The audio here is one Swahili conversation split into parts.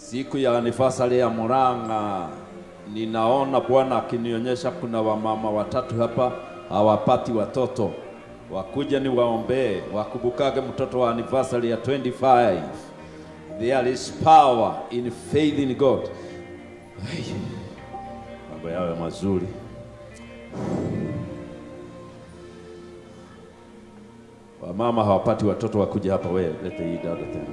Siku ya anniversary ya Murang'a, ninaona Bwana akinionyesha kuna wamama watatu hapa hawapati watoto. Wakuja ni waombee, wakubukage mtoto wa anniversary ya 25. There is power in faith in God. Mambo yawe mazuri. Wamama hawapati watoto wakuja hapa, wewe lete hii dada tena.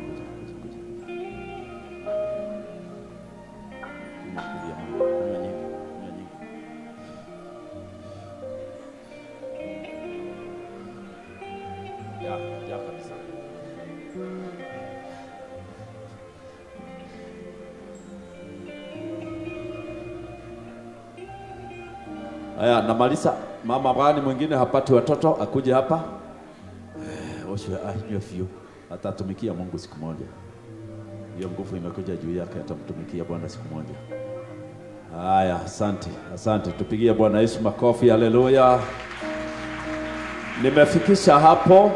Aya, namaliza. Mama gani mwingine hapati watoto akuje hapa? Oshwe ahnyofio. Atatumikia Mungu siku moja. Hiyo nguvu imekuja juu yake, atamtumikia Bwana siku moja. Aya, asante. Asante. Tupigie Bwana Yesu makofi. Haleluya. Nimefikisha hapo.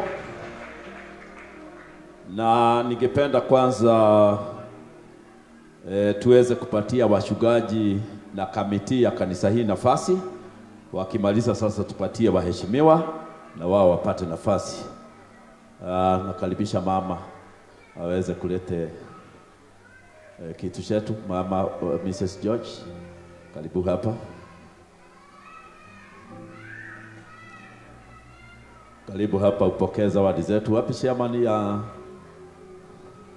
Na ningependa kwanza tuweze kupatia wachungaji na kamiti ya kanisa hii nafasi. Wakimaliza sasa tupatie waheshimiwa na wao wapate nafasi. Nakaribisha mama aweze kulete kitu chetu. Mama Mrs. George, karibu hapa. Karibu hapa upokee zawadi zetu. Wapi chairman ya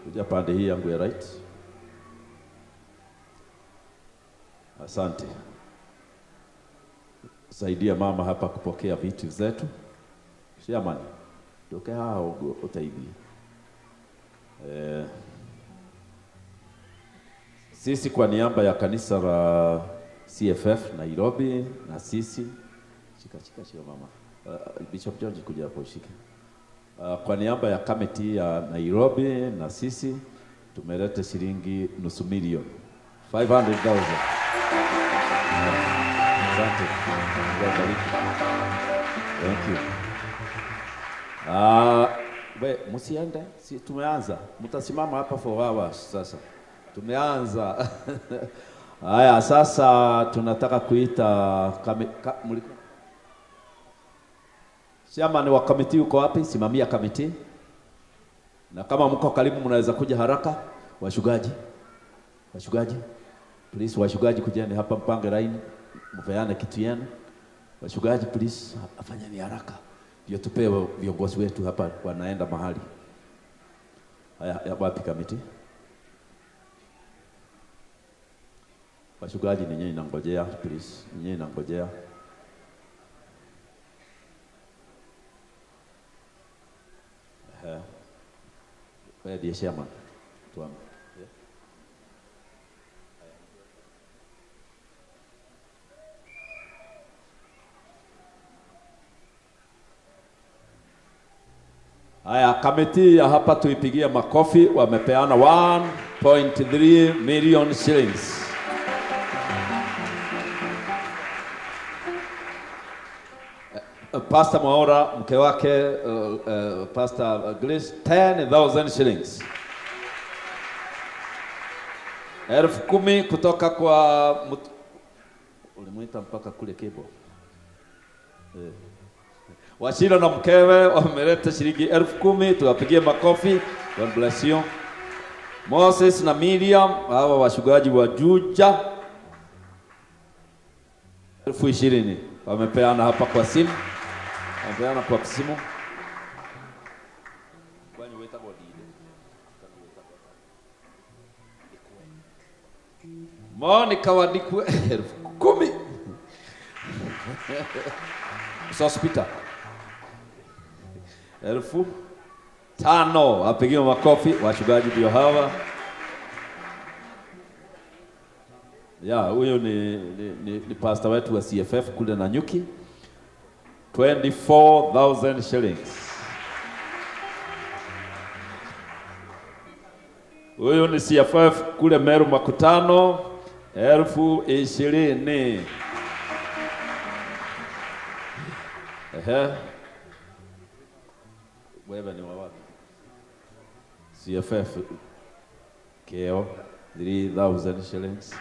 kuja pande hii yangu ya right? Asante. Saidia mama hapa kupokea vitu zetu. Chairman, toke hao utaidi. Sisi kwa niaba ya kanisa la CFF Nairobi na sisi shika mama. Bishop George kuja hapo shika. Kwa niaba ya kamati ya Nairobi na sisi tumeleta shilingi nusu milioni 500,000. Asante. Thank you. Musiende, si tumeanza. Mtasimama hapa for hours sasa. Tumeanza. Haya, sasa tunataka kuita mulikuwa chairman wa kamiti uko wapi? Simamia kamiti. Na kama mko karibu mnaweza kuja haraka. Wachungaji. Please wachungaji kujeni hapa mpange line. Mpeane kitu yenu. Wachungaji please afanyeni haraka. Ndio tupewe viongozi wetu hapa wanaenda mahali. Haya, wapi kamiti? Wachungaji ni nyinyi nangojea please. Nyinyi nangojea. Wewe ndiye chairman. Tuanze. Haya, kamiti ya hapa tuipigie makofi. Wamepeana 1.3 million shillings. Pastor Maora, mke wake Pastor Grace, 10,000 shillings. 10,000 kutoka kwa ulimuita mpaka kule Kebo. Washira na mkewe wameleta shilingi 10,000, tuwapigie makofi. God bless you. Moses na Miriam, hawa wachungaji wa Juja, 20,000 wamepeana hapa kwa simu. Wamepeana kwa simu. Kwani weta bodi ile. Monica wadikwe 10,000. Hospital. 5,000. Apigiwe makofi wachungaji ndio hawa. Huyo ni pastor wetu wa CFF kule Nanyuki. 24,000 shillings. Huyo ni CFF kule Meru Makutano. 20,000. Wewe ni wapi? CFF Keo 3,000 shillings.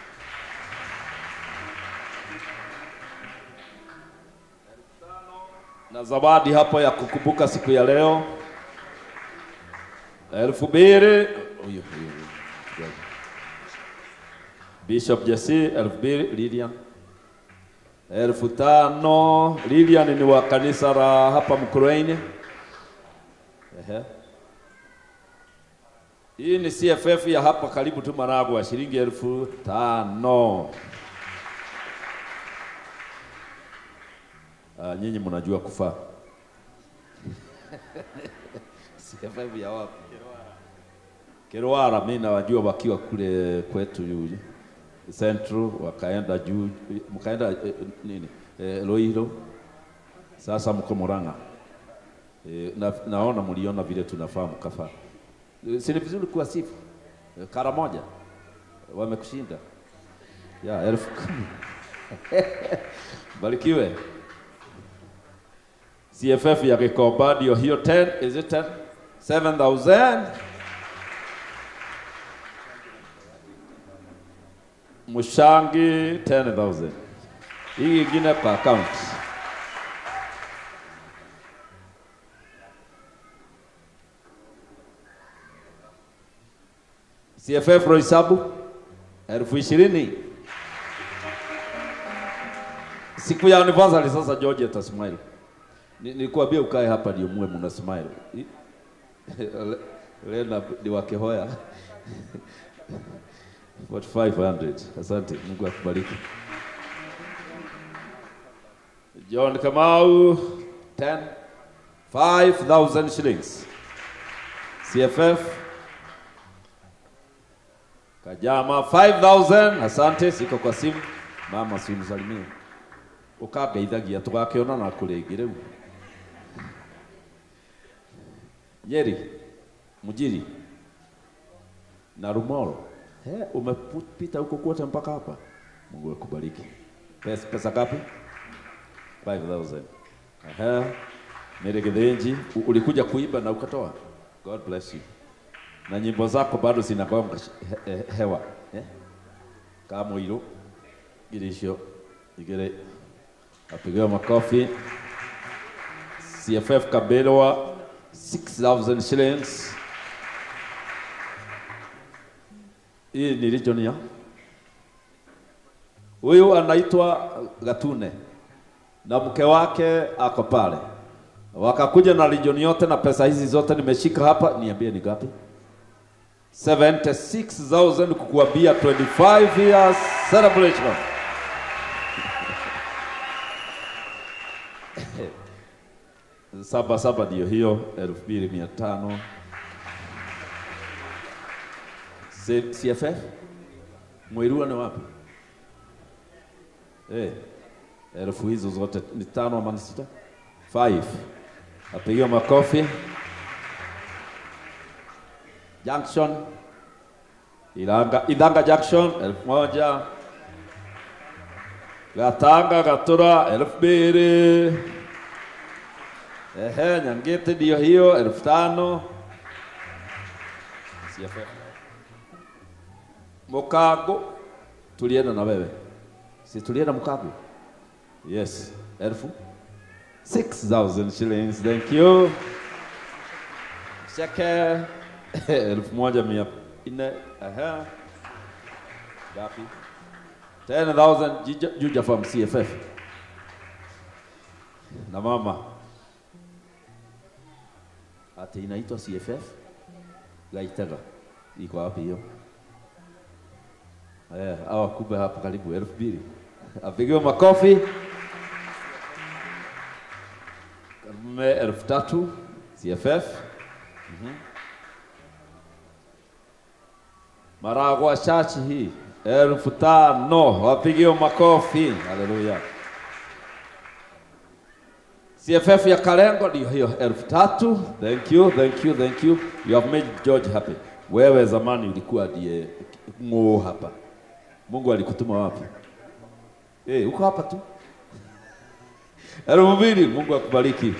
Na zawadi hapo ya kukumbuka siku ya leo 2,000. Bishop Jesse 2,000. Lilian 5,000. Lilian ni wa kanisa la hapa Mkurueni. Hii ni CFF ya hapa karibu tu Maragwa, shilingi 5,000. Nyinyi mnajua kufaa. CFF ya wapi? Kirwara. Mimi nawajua wakiwa kule kwetu yule Central, wakaenda juu, mkaenda nini Loiro, sasa mko Murang'a. Naona mliona vile tunafahamu kafaa. Si ni vizuri kuwa sifu kara moja wamekushinda ya 10,000. Barikiwe. CFF ya Gikomba ndio hiyo 10. Is it 10? 7,000. Mushangi 10,000. Hii ingine kwa account. CFF Roysabu 20,000. Siku ya anniversary sasa George atasmile. Nilikuambia ukae hapa ndio muwe mna smile. Lena ni wakehoya. 500. Asante, Mungu akubariki. John Kamau 10. 5,000 shillings. CFF Kajama 5,000. Asante, siko kwa simu. Mama simsalimie. Ukageithagia tugakiona na kuregire. Nyeri, Mujiri na Rumoro. Umepita huko kote mpaka hapa. Mungu akubariki. Pesa ngapi? 5,000. Mere Githinji, ulikuja kuimba na ukatoa. God bless you. Na nyimbo zako bado zinagonga hewa. Kama hilo girisho igere apigiwa makofi. CFF Kabelwa 6,000 shillings. Hii ni region ya. Huyu anaitwa Gatune na mke wake ako pale. Wakakuja na region yote na pesa hizi zote nimeshika hapa. Niambie ni gapi? 76,000 kukuambia 25 years celebration. Saba ndio hiyo 2,500. CFF Mwerua ni wapi? 1,000 hizo zote ni 5 ama 6? 5. Apigiwa makofi. Junction Idanga Junction 1,000. Gatanga Gatura 2,000. Nyangete ndio hiyo 5,000. CFF Mukago tulienda na wewe. Si tulienda Mukago? Yes, 6,000 shillings. Thank you. Sheke 1,400. Gapi? 10,000 Juja from CFF. Na mama ati inaitwa CFF Gaitega. Iko wapi hiyo? Hawa kumbe hapa karibu 2,000. Apigiwa makofi. Kama 3,000 CFF. Maragwa Church hii 5,000. Wapigiwa makofi. Haleluya. CFF ya Kalengo ndio hiyo 3,000. Thank you, thank you, thank you. You have made George happy. Wewe zamani ulikuwa ndiye ng'oo hapa. Mungu alikutuma wapi? Uko hapa tu. 2,000. Mungu akubariki.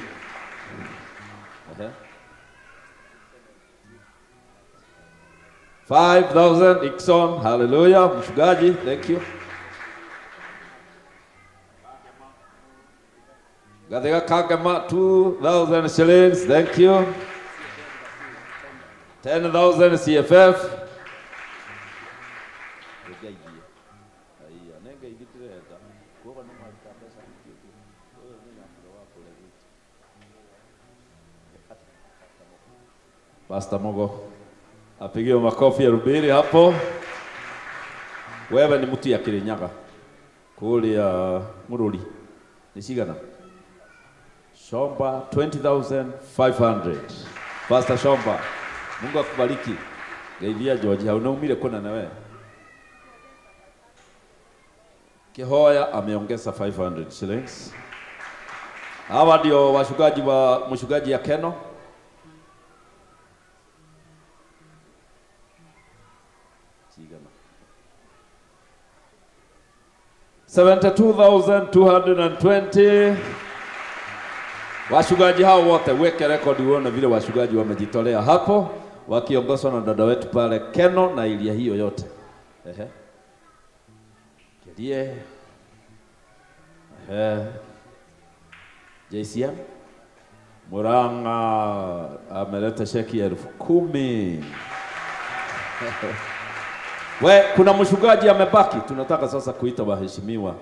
5,000 Ikson, hallelujah. Mchungaji, thank you. Gathega Kagama, 2,000 shillings, thank you. 10,000 CFF. Pastor Mogo, apigiwe makofi ya rubiri hapo. Wewe ni mtu ya Kirinyaga. Kuli ya Mururi. Nishigana. Shomba 20,500. Pastor Shomba, Mungu akubariki. Geithia George, haunaumire kuna na wewe. Kihoya ameongeza 500 shillings. Hawa ndio washugaji wa mshugaji ya Keno. Sigana. 72,220. Washugaji hao wote weke rekodi uone vile washugaji wamejitolea hapo wakiongozwa na dada wetu pale Keno na ilia hiyo yote. Kedie. JCM Muranga ameleta sheki ya 10,000. We, kuna mshugaji amebaki. Tunataka sasa kuita waheshimiwa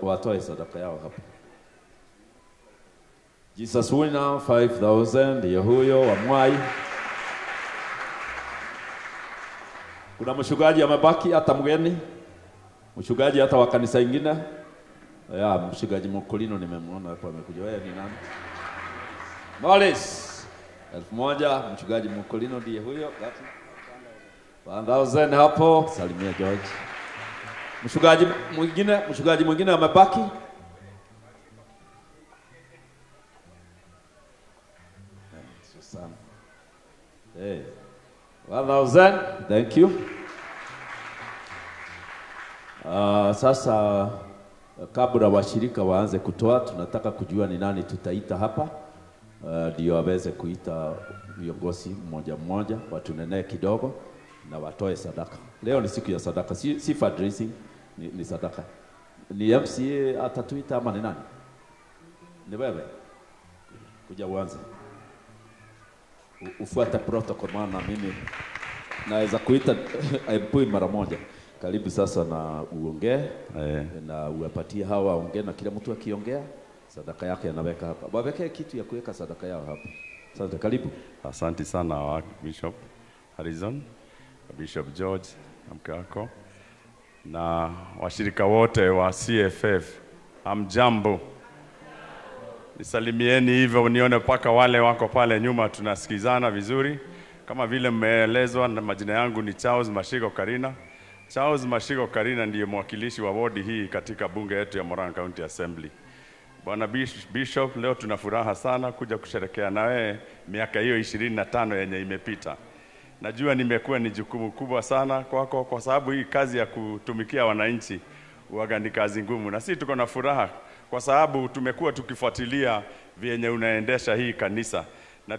watoe sadaka yao hapa. Jesus Winner 5,000 ndiye huyo wa Mwai. Kuna mshugaji amebaki hata mgeni. Mshugaji hata wa kanisa ingine. Ya mshugaji Mkolino nimemwona hapo amekuja. Wewe ni nani? Morris 1,000 mshugaji Mkolino ndiye huyo. 1,000 hapo. Salimia George. Mshugaji mwingine amebaki. Hey. 1,000. Thank you. Sasa kabla washirika waanze kutoa, tunataka kujua ni nani tutaita hapa. Ndio waweze kuita viongozi mmoja mmoja, watunenee kidogo na watoe sadaka. Leo ni siku ya sadaka, si fundraising, ni sadaka. Ni MCA atatuita ama ni nani? Ni wewe. Kuja uanze. Ufuata protocol maana mimi naweza kuita MP mara moja. Karibu sasa na uongee na uwapatie hawa waongee na kila mtu akiongea sadaka yake anaweka hapa. Waweke kitu ya kuweka sadaka yao hapa. Asante, karibu. Asante sana Bishop Harrison, Bishop George Mkako na washirika wote wa CFF. Hamjambo. Nisalimieni hivyo nione paka wale wako pale nyuma tunasikizana vizuri. Kama vile mmeelezwa, na majina yangu ni Charles Mashiko Karina. Charles Mashiko Karina ndiye mwakilishi wa wodi hii katika bunge yetu ya Murang'a County Assembly. Bwana Bishop, leo tuna furaha sana kuja kusherehekea na wewe miaka hiyo 25 yenye imepita. Najua nimekuwa ni jukumu kubwa sana kwako kwa sababu hii kazi ya kutumikia wananchi huaga ni kazi ngumu, na sisi tuko na furaha kwa sababu tumekuwa tukifuatilia vyenye unaendesha hii kanisa, na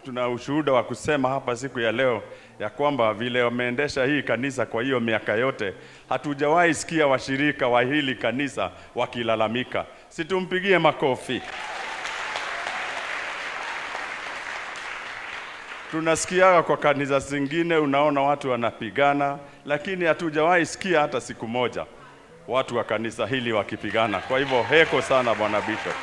tuna ushuhuda wa kusema hapa siku ya leo ya kwamba vile wameendesha hii kanisa kwa hiyo miaka yote hatujawahi sikia washirika wa hili kanisa wakilalamika. Situmpigie makofi. Tunasikia kwa kanisa zingine unaona watu wanapigana, lakini hatujawahi sikia hata siku moja watu wa kanisa hili wakipigana. Kwa hivyo heko sana Bwana Bishop.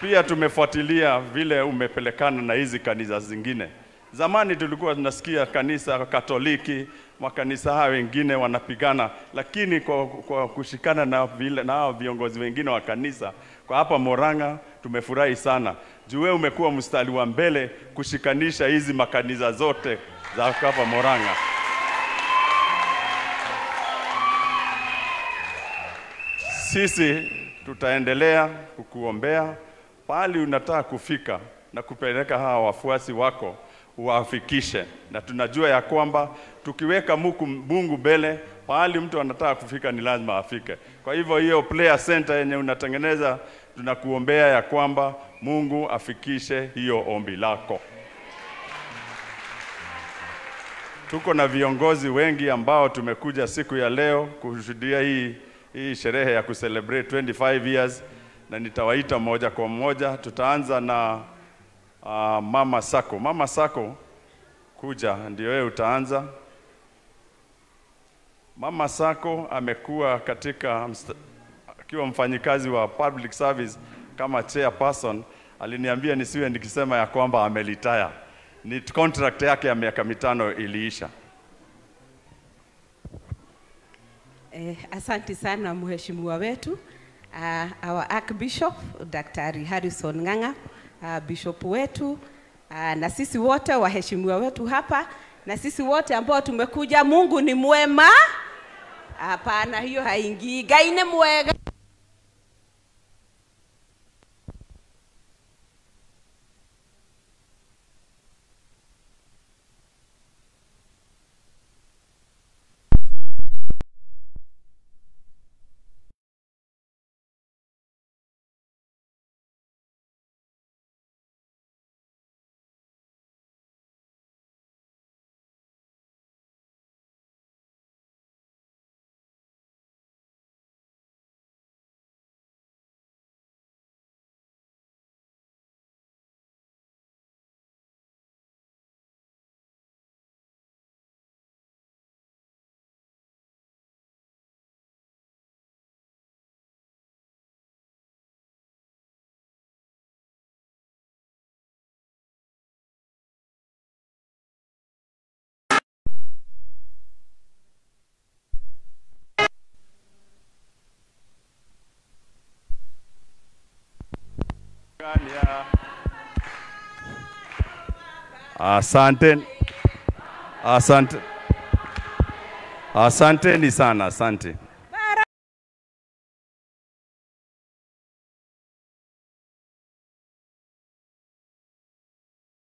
Pia tumefuatilia vile umepelekana na hizi kanisa zingine. Zamani tulikuwa tunasikia kanisa Katoliki, makanisa haya wengine wanapigana, lakini kwa kushikana na vile na hao viongozi wengine wa kanisa kwa hapa Murang'a tumefurahi sana. Juu umekuwa mstari wa mbele kushikanisha hizi makanisa zote za hapa Murang'a. Sisi tutaendelea kukuombea pali unataka kufika na kupeleka hawa wafuasi wako uwafikishe, na tunajua ya kwamba tukiweka Mungu mbele pali mtu anataka kufika ni lazima afike. Kwa hivyo hiyo prayer center yenye unatengeneza tunakuombea ya kwamba Mungu afikishe hiyo ombi lako. tuko na viongozi wengi ambao tumekuja siku ya leo kushuhudia hii sherehe ya kucelebrate 25 years, na nitawaita moja kwa moja. Tutaanza na Mama Sako. Mama Sako, kuja, ndio wewe utaanza. Mama Sako amekuwa akiwa mfanyikazi wa public service kama chairperson. Aliniambia nisiwe nikisema ya kwamba amelitaya. Ni contract yake ya miaka 5 iliisha. Asante sana mheshimiwa wetu, our Archbishop Dr. Harrison Ng'ang'a, bishop wetu, na sisi wote waheshimiwa wetu hapa, na sisi wote ambao tumekuja. Mungu ni mwema. Hapana, hiyo haingii. Ngai ni mwega. Asante ni sana, asante.